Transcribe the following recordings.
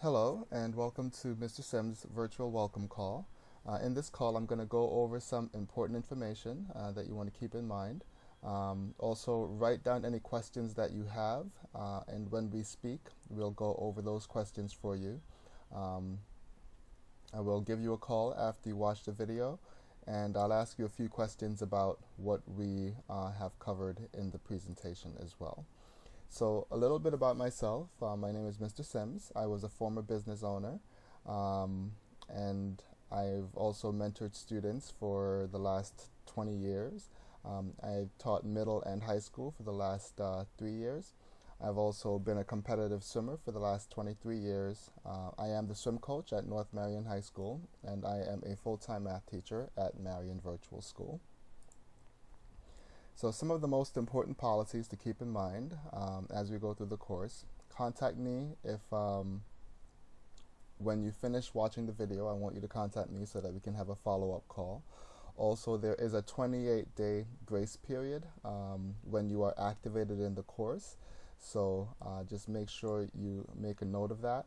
Hello, and welcome to Mr. Sims' virtual welcome call. In this call, I'm going to go over some important information that you want to keep in mind. Also, write down any questions that you have, and when we speak, we'll go over those questions for you. Um, I will give you a call after you watch the video, and I'll ask you a few questions about what we have covered in the presentation as well. So a little bit about myself. My name is Mr. Sims. I was a former business owner, and I've also mentored students for the last 20 years. I've taught middle and high school for the last 3 years. I've also been a competitive swimmer for the last 23 years. I am the swim coach at North Marion High School, and I am a full-time math teacher at Marion Virtual School. So some of the most important policies to keep in mind as we go through the course. Contact me if when you finish watching the video, I want you to contact me so that we can have a follow-up call. Also, there is a 28-day grace period when you are activated in the course. So just make sure you make a note of that.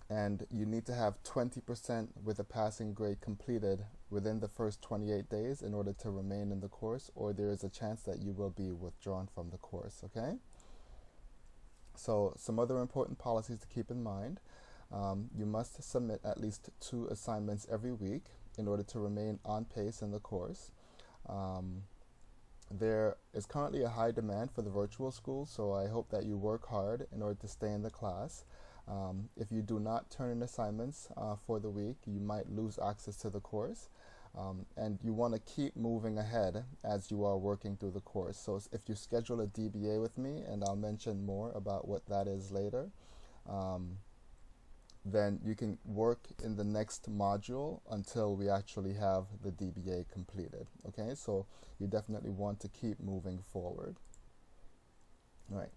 And you need to have 20% with a passing grade completed within the first 28 days in order to remain in the course, or there is a chance that you will be withdrawn from the course, okay? So some other important policies to keep in mind. You must submit at least 2 assignments every week in order to remain on pace in the course. There is currently a high demand for the virtual school, so I hope that you work hard in order to stay in the class. If you do not turn in assignments for the week, you might lose access to the course. And you want to keep moving ahead as you are working through the course. So if you schedule a DBA with me, and I'll mention more about what that is later, then you can work in the next module until we actually have the DBA completed. Okay, so you definitely want to keep moving forward. All right.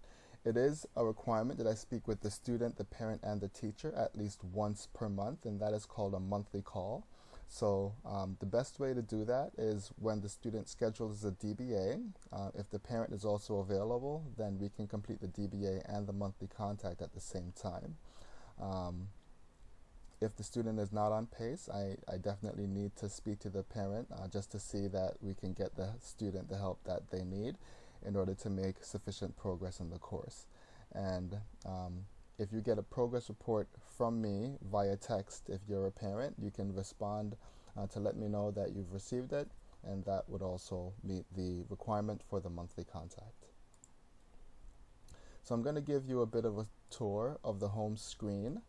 It is a requirement that I speak with the student, the parent, and the teacher at least once per month, and that is called a monthly call. So the best way to do that is when the student schedules a DBA. If the parent is also available, then we can complete the DBA and the monthly contact at the same time. If the student is not on pace, I definitely need to speak to the parent just to see that we can get the student the help that they need in order to make sufficient progress in the course. And if you get a progress report from me via text, if you're a parent, you can respond to let me know that you've received it, and that would also meet the requirement for the monthly contact. So I'm going to give you a bit of a tour of the home screen.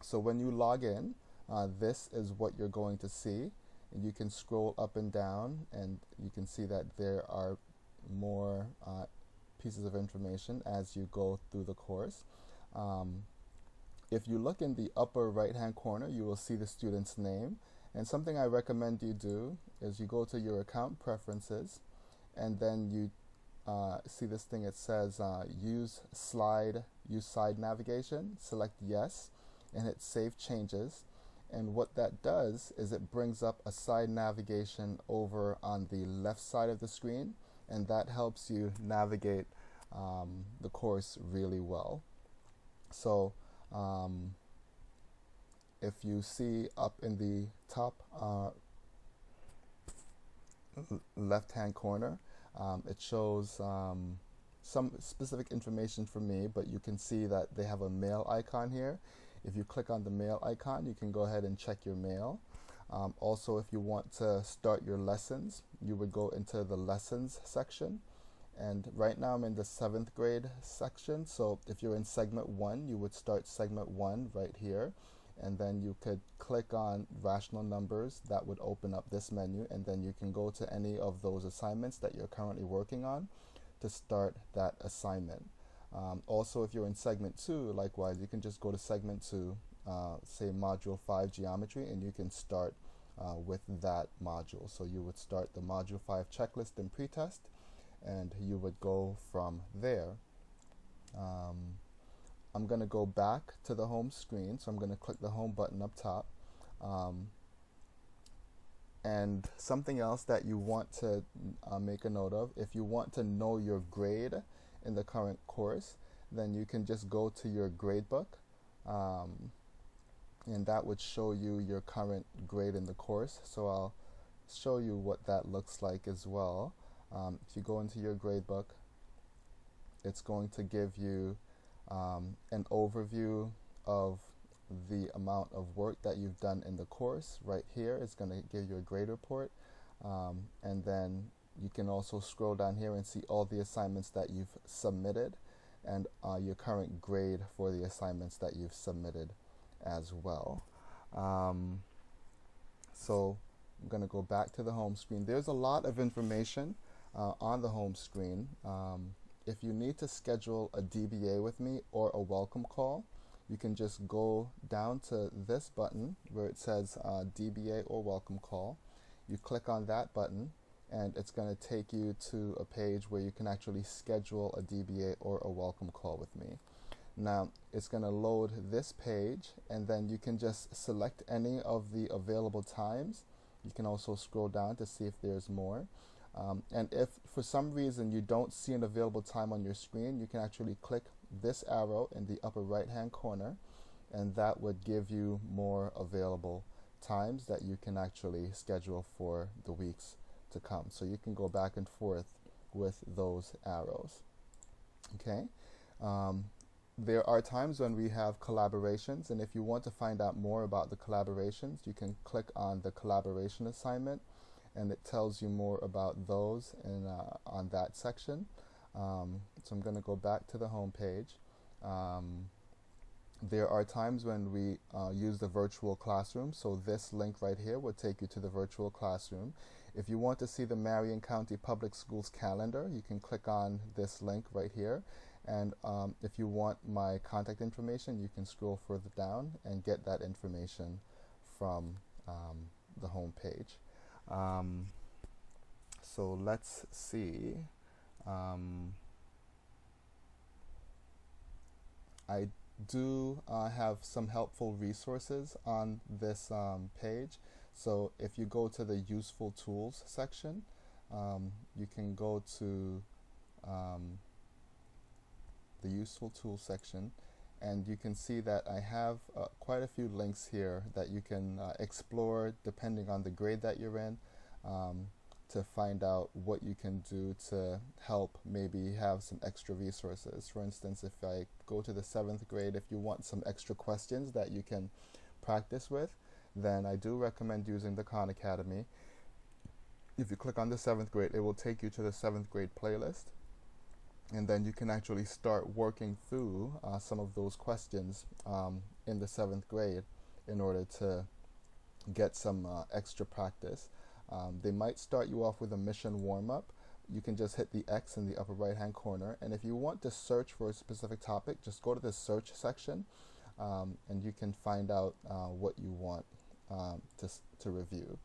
So when you log in, this is what you're going to see. And you can scroll up and down, and you can see that there are more pieces of information as you go through the course. If you look in the upper right-hand corner, you will see the student's name. And something I recommend you do is you go to your account preferences, and then you see this thing. It says use side navigation. Select yes, and hit save changes. And what that does is it brings up a side navigation over on the left side of the screen, and that helps you navigate the course really well. So if you see up in the top left-hand corner, it shows some specific information for me, but you can see that they have a mail icon here. If you click on the mail icon, you can go ahead and check your mail. Also, if you want to start your lessons, you would go into the lessons section. And right now I'm in the 7th grade section. So if you're in segment 1, you would start segment 1 right here. And then you could click on rational numbers. That would open up this menu. And then you can go to any of those assignments that you're currently working on to start that assignment. Also, if you're in segment 2, likewise, you can just go to segment 2, say module 5 geometry, and you can start with that module. So you would start the module 5 checklist and pretest, and you would go from there. I'm going to go back to the home screen, so I'm going to click the home button up top. And something else that you want to make a note of, if you want to know your grade in the current course, then you can just go to your gradebook, and that would show you your current grade in the course. So I'll show you what that looks like as well. If you go into your gradebook, it's going to give you an overview of the amount of work that you've done in the course. Right here, it's going to give you a grade report, and then you can also scroll down here and see all the assignments that you've submitted and your current grade for the assignments that you've submitted as well. So I'm going to go back to the home screen. There's a lot of information on the home screen. If you need to schedule a DBA with me or a welcome call, you can just go down to this button where it says DBA or welcome call. You click on that button, and it's going to take you to a page where you can actually schedule a DBA or a welcome call with me. Now, it's going to load this page, and then you can just select any of the available times. You can also scroll down to see if there's more. And if for some reason you don't see an available time on your screen, you can actually click this arrow in the upper right hand corner, and that would give you more available times that you can actually schedule for the weeks to come. So you can go back and forth with those arrows. Okay. There are times when we have collaborations, and if you want to find out more about the collaborations, you can click on the collaboration assignment, and it tells you more about those in, on that section. So I'm going to go back to the home page. There are times when we use the virtual classroom, so this link right here will take you to the virtual classroom. If you want to see the Marion County Public Schools calendar, you can click on this link right here. And if you want my contact information, you can scroll further down and get that information from the home page. So let's see. I do have some helpful resources on this page. So if you go to the useful tools section, you can go to the useful tools section, and you can see that I have quite a few links here that you can explore depending on the grade that you're in, to find out what you can do to help maybe have some extra resources. For instance, if I go to the 7th grade, if you want some extra questions that you can practice with, then I do recommend using the Khan Academy. If you click on the 7th grade, it will take you to the 7th grade playlist, and then you can actually start working through some of those questions in the 7th grade in order to get some extra practice. They might start you off with a mission warm-up. You can just hit the X in the upper right-hand corner, and if you want to search for a specific topic, just go to the search section, and you can find out what you want to review.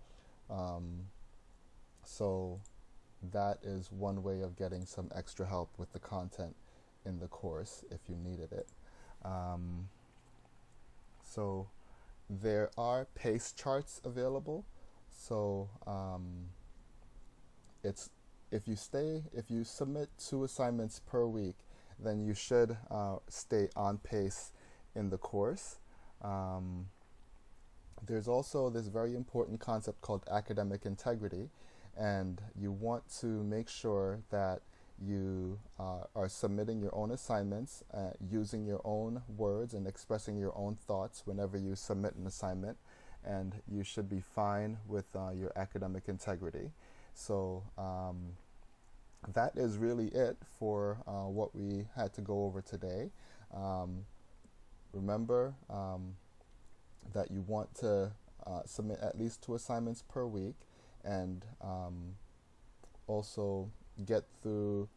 So that is one way of getting some extra help with the content in the course if you needed it. So there are pace charts available. So it's if you submit 2 assignments per week, then you should stay on pace in the course. There's also this very important concept called academic integrity, and you want to make sure that you are submitting your own assignments, using your own words and expressing your own thoughts whenever you submit an assignment, and you should be fine with your academic integrity. So that is really it for what we had to go over today. Remember that you want to submit at least 2 assignments per week, and also get through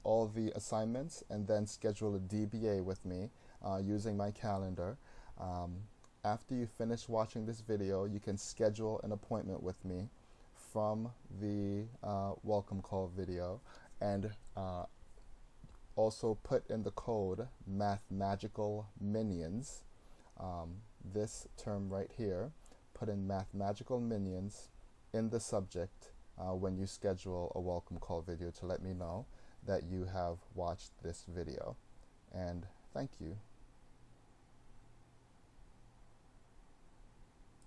all the assignments and then schedule a DBA with me using my calendar. After you finish watching this video, you can schedule an appointment with me from the welcome call video, and also put in the code Mathmagical Minions, this term right here. Put in Mathmagical Minions in the subject when you schedule a welcome call video to let me know that you have watched this video. and thank you.